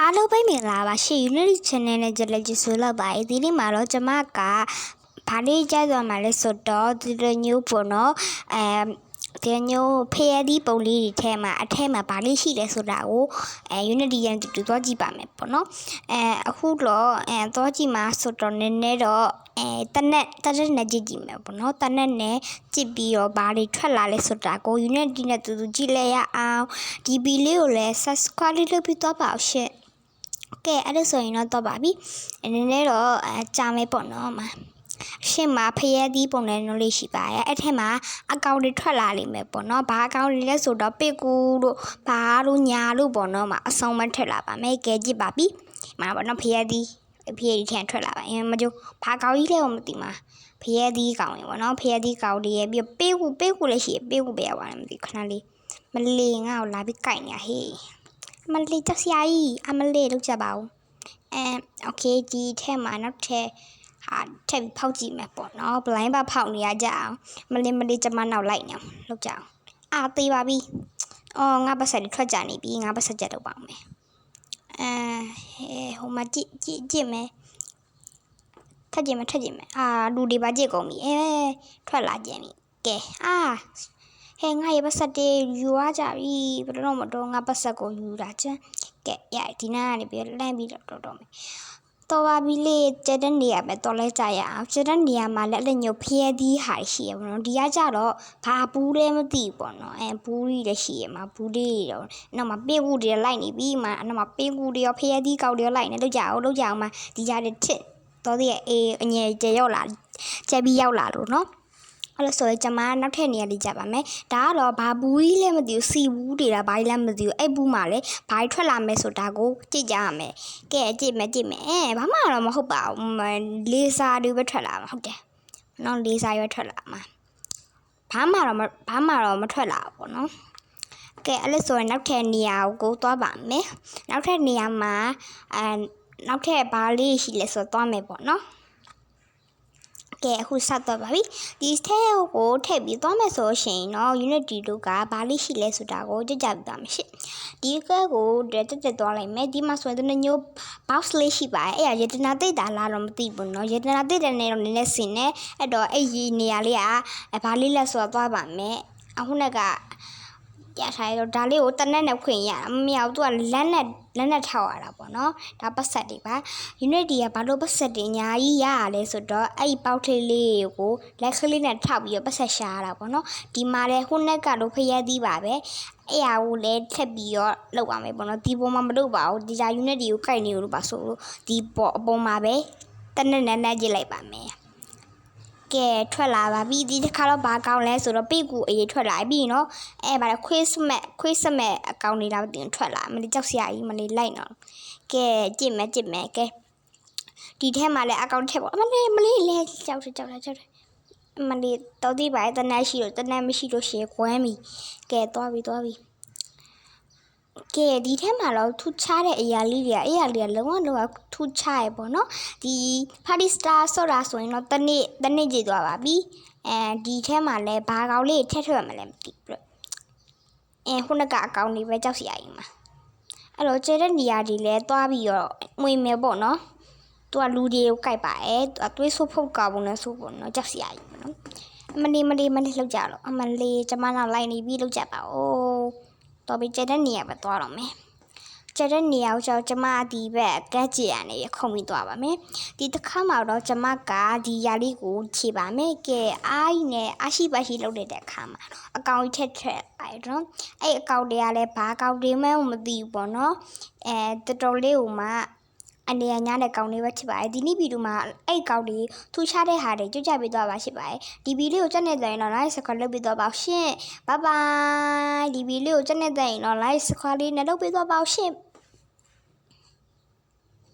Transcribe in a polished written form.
အားလုံးပဲမင်္ဂလာပါရှင် Unity Channel နဲ့ကြလက်ကြည့်ဆိုလောက်ပါဒီနေ့မှာတော့ကျွန်မကဘာလေးကြိုက်သွားမှလဲဆိုတော့ဒီလိုမျိုးပေါ့နော်ဒီမျိုးဖျက်သီးပုံလေးတွေထဲမှာအထက်မှာဘာလေးရှိလဲဆိုတာကိုUnity ရန်တူသွားကြည့်ပါမယ်ပေါ့နော်အခုတော့သွားကြည့်မှာဆိုတော့နည်းနည်းတော့တနက်နဲ့ကြည့်မယ်ပေါ့နော်တနက်နဲ့ကြည့်ပြီးတော့ဘာတွေထွက်လာလဲဆိုတာကို Unity နဲ့တူကြည့်လဲရအောင်ဒီဗီလေးကိုလည်း subscribe လုပ်ပြီးတော့ပါအောင်ရှင့်ကဲအဲ့ဒါဆိုရင်တော့ပါပြီနည်းနည်းတော့ကြာမယ်ပေါ့နော်မှာရှင်းမှာဖျက်သီးပုံနဲ့လေးရှိပါရဲ့အဲ့ထက်မှာအကောင့်တွေထွက်လာလိမ့်မယ်ပေါ့နော်ဘာအကောင့်တွေလဲဆိုတော့ပေကူတို့ဘာတို့ညာတို့ပေါ့နော်မှာအဆုံးမထွက်လာပါမယ်ကဲကြည့်ပါပြီမှာပေါ့နော်ဖျက်သီးထန်ထွက်လာပါမကြိုးဘာကောင့်ကြီးလဲမသိမှာဖျက်သီးကောင့်ရေပေါ့နော်ဖျက်သီးကောင့်တွေရဲ့ပြီးပေကူလည်းရှိပေကူပဲရပါတယ်မသိခဏလေးမလေးငါ့ကိုလာပြီးကြိုက်နေဟေးမလေးတက်စရာကြီးအမလေးလောက်ကြပါဦးโอเคဒီထဲမှာနောက်ထပ်ထပ်ဖောက်ကြည့်မယ်ပေါ့နော်ဘလိုင်းပါဖောက်နေရကြအောင်မလေးကျမနောက်လိုက်နေလောက်ကြအောင်သေးပါပြီအော်ငါပတ်ဆက်ထွက်ကြနေပြီငါပတ်ဆက်ကြတော့ပါမယ်ဟိုမှာကြည့်မယ်ထပ်ကြည့်မယ်လူတွေပါကြည့်ကုန်ပြီထွက်လာကြပြီကဲဟဲ့ငါရဲ့ပတ်ဆက်တွေယူရကြပြီဘယ်တော့မှတော့ငါပတ်ဆက်ကိုယူတာချမ်းကဲရဒီနားကနေပြီးလမ်းပြီးတော့မယ်တော်ပါပြီလေကျတဲ့နေရာပဲတော်လဲကြရအောင်ကျတဲ့နေရာမှာလည်းညိုဖျဲသီးဟာရှိရပါတော့ဒီကကြတော့ဘာဘူးလဲမသိဘူးပေါ့နော်ဘူးကြီးလည်းရှိရမှာဘူးလေးတော့နောက်မှာပေးကူတွေလိုက်နေပြီးမှနောက်မှာပေးကူတွေရောဖျဲသီးကောက်တွေရောလိုက်နေလောက်ကြအောင်မှာဒီကြတဲ့ထစ်တော်သေးရဲ့အငယ်ကျရောက်လာကျပြီးရောက်လာလို့နော်အဲ့လိုဆိုရင်ကျွန်မနောက်ထပ်နေရာလေးကြပါမယ်ဒါကတော့ဘာဘူးကြီးလဲမသိဘူးစီဘူးတွေလားဘာကြီးလဲမသိဘူးအဲ့ဘူးမှာလဲဘာကြီးထွက်လာမယ်ဆိုတာကိုကြည့်ကြရမယ်ကဲကြည့်မယ်ဘာမှတော့မဟုတ်ပါဘူးလေးစားတွေပဲထွက်လာမှာဟုတ်တယ်နော်လေးစားရွက်ထွက်လာမှာဘာမှတော့မထွက်လာဘူးပေါ့နော်ကဲအဲ့လိုဆိုရင်နောက်ထပ်နေရာကိုသွားပါမယ်နောက်ထပ်နေရာမှာနောက်ထပ်ဘာလေးရှိလဲဆိုတော့သွားမယ်ပေါ့နော်ကဲအခုဆက်တော့ပါပြီဒီထဲကိုထည့်ပြီးသွားမယ်ဆိုရှင်เนาะ Unity တို့ကဘာလေးရှိလဲဆိုတာကိုကြည့်ကြပြပါမယ်ရှင့်ဒီကဲကိုတက်သွားလိုက်မယ်ဒီမှာဆိုရင်တမျိုး box လေးရှိပါတယ်အဲ့ရတနာတိတ်တာလားတော့မသိဘူးเนาะရတနာတိတ်တဲ့နေတော့နည်းနည်းစင်နေအဲ့တော့အဲ့ဒီနေရာလေးကဘာလေးလဲဆိုတော့သွားပါမယ်အခုနဲ့ကရထားတော့ဒါလေးကိုတနက်နဲ့ခွင့်ရတာမရဘူးသူကလက်နဲ့ထောက်ရတာပေါ့နော်ဒါပတ်ဆက်တွေပါ Unity ကဘာလို့ပတ်ဆက်တွေအများကြီးရရလဲဆိုတော့အဲ့ဒီပေါက်ထေးလေးကိုလက်ကလေးနဲ့ထောက်ပြီးတော့ပတ်ဆက်ရှာရတာပေါ့နော်ဒီမှာလဲခုနက်ကလို့ဖျက်သီးပါပဲအဲ့ဟာကိုလည်းထက်ပြီးတော့လောက်ပါမယ်ပေါ့နော်ဒီပုံမှာမလုပ်ပါဘူးဒီကြ Unity ကိုကိုက်နေလို့ပါဆိုလို့ဒီပေါ်အပေါ်မှာပဲတနက်နဲ့ကြည့်လိုက်ပါမယ်ကဲထွက်လာပါပြီဒီတစ်ခါတော့ဘာကောင်းလဲဆိုတော့ပိတ်ကူအေးထွက်လာပြီနော်ဗါလဲခွေးစမက်အကောင့်တွေတော့တင်ထွက်လာမလေးကြောက်စရာကြီးမလေးလိုက်နော်ကဲကြည့်မယ်ကဲဒီထဲမှာလဲအကောင့်ထက်ပေါ့မလေးလဲကြောက်မလေးတော်ဒီပါတနက်ရှိလို့တနက်မရှိလို့ရှေ့ခွမ်းပြီကဲသွားပြီကဲဒီထဲမှာတော့ထူခြားတဲ့အရာလေးတွေကလုံးဝထူခြားရပေါ့နော်ဒီ party star ဆိုတာဆိုရင်တော့တနေ့ကြည့်သွားပါပြီဒီထဲမှာလဲဘာကောင်းလေးထည့်ထွက်မှလည်းမသိဘူးခုနကအကောင့်လေးပဲကြောက်စရာကြီးမှာအဲ့တော့ကျတဲ့နေရာတွေလဲသွားပြီးတော့ငွေမယ်ပေါ့နော်သူကလူတွေကိုကြိုက်ပါသူကသွေးဆိုးဖုတ်ကောက်ပုံနဲ့ဆိုပေါ့နော်ကြောက်စရာကြီးပေါ့နော်မလေးလောက်ကြတော့အမလေးကျမနောက်လိုက်နေပြီးလောက်ကြပါဦးတော်ပြီကျတဲ့နေရာပဲသွားတော့မယ်ကျတဲ့နေရာကိုကျမဒီဘက်ကက်ကြည့်ရနေခုံပြီးသွားပါမယ်ဒီတစ်ခါမှတော့ကျမကဒီຢာလေးကိုခြေပါမယ်ကဲအားကြီးနဲ့အရှိပါရှိလုပ်တဲ့အခါမှာအကောင်ကြီးထက်လိုက်တော့အဲ့အကောင်တွေကလည်းဘာကောင်တွေမှမသိဘူးပေါ့နော်တော်တော်လေးကိုမှအနေရညာတဲ့ကောင်လေးပဲဖြစ်ပါတယ်ဒီနေ့ဗီဒီယိုမှာအဲ့ကောင်တွေထူခြားတဲ့ဟာတွေကြွကြပေးသွားပါရှိပါတယ်ဒီဗီဒီယိုကိုကြည့်နေတဲ့ရင်တော့ like subscribe လုပ်ပေးသွားပါရှင် bye bye ဒီဗီဒီယိုကိုကြည့်နေတဲ့ရင်တော့ like subscribe လေးနဲ့လုပ်ပေးသွားပါရှင်